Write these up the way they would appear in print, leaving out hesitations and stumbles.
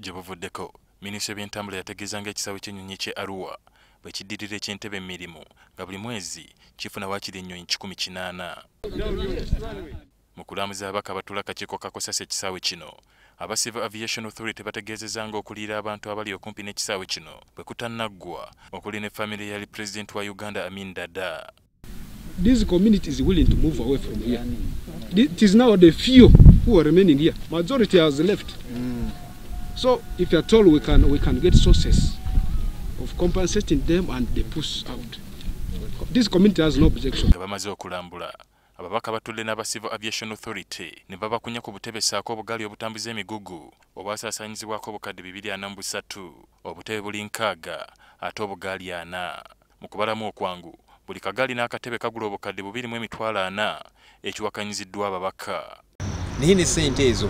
gye buvuddeko minisitule by'entambula yategeeza ng'ekisaawe ky'ennyonyi ky'e Arua bwe kiddirira eky'entebe emirimu nga buli mwezi kifuna waakiri ennyonyi 180. Mu kulamuza ababaka abatuula akakiiko kakosasa ekisaawe kino, aba Civil Aviation Authority bategeezezza ng'okuliira abantu abali okumpi n'ekisaawe kino bwe kutannaggwa okuli ne family ya President wa Uganda Amin Dada. These communities are willing to move away from here. It is now the few who are remaining here. Majority has left. So if you're told we can get sources of compensating them and they push out. This community has no objection. Bamaze okulambula ababaka batudde n'aba Civil Aviation Authority ne babakunya ku butebe saako obugaali obutambuza emigugu obwasaasaanyizibwako obukadde 243, obutebe buli 6 ate obugaali 4. Mu kubalamu okwangu buli kagaali n'akatebe kagula obukadde 2,400 ekiwakanyiziddwa ababaka. Naye ne ssente ezo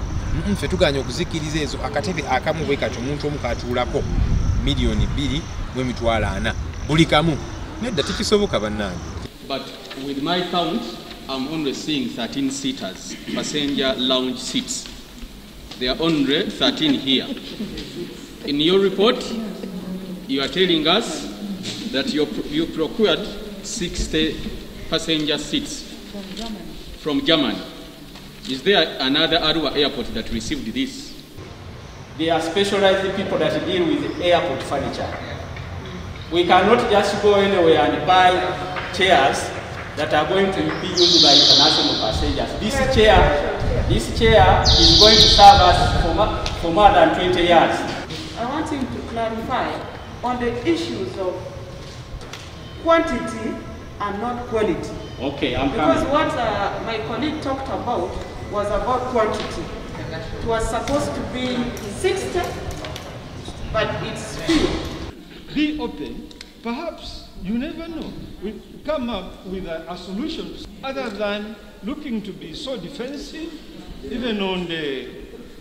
ffe tuganya okuzikiriza ezo akatebe akamu bwe kati omuntu omu katuulako $2,400,000 buli kamu. Nedda tekisoboka bannange. But with my count, I'm only seeing 13 seaters, passenger lounge seats. There are only 13 here. In your report, you are telling us that you procured 60 passenger seats from Germany. Is there another Arua airport that received this? They are specialized people that deal with airport furniture. We cannot just go anywhere and buy chairs that are going to be used by international passengers. This chair is going to serve us for more than 20 years. I want him to clarify on the issues of quantity and not quality. Okay, I'm because coming. What my colleague talked about was about quantity. It was supposed to be 60, but it's few. Be open. Perhaps you never know. We come up with a solution other than looking to be so defensive, even on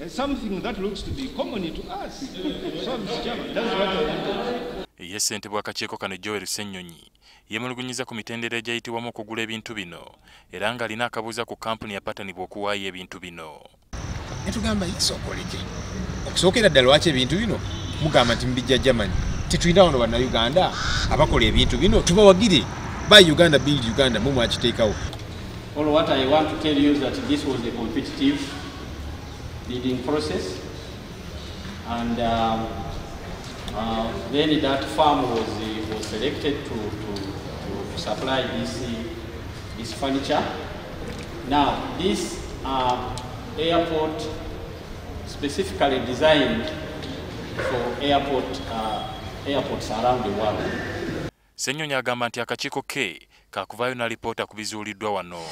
something that looks to be common to us. So, Mr. Chairman, that's what I want. Ye ssente bw'akakiiko kano Joel Ssennyonyi yeemulugunyiza ku mitendera egyayitibwamu okugula ebintu bino era ng'alina akabuuza ku kampuni ya Pattern bw'okuwaayo ebintu bino. Ne tugamba isookoleke okusookera ddala lwaki ebintu bino mugamba nti mbijja Germany titulina wano bannayuganda abakola ebintu bino tubawagire by Uganda build Uganda mu mwakiteekawo. All what I want to tell you is that this was a competitive bidding process, and then that farm was selected to supply this furniture. Now this airport specifically designed for airports around the world. Ssennyonyi agamba nti akakiiko ke kaakuvaayo na lipoota ku bizuuliddwa wano.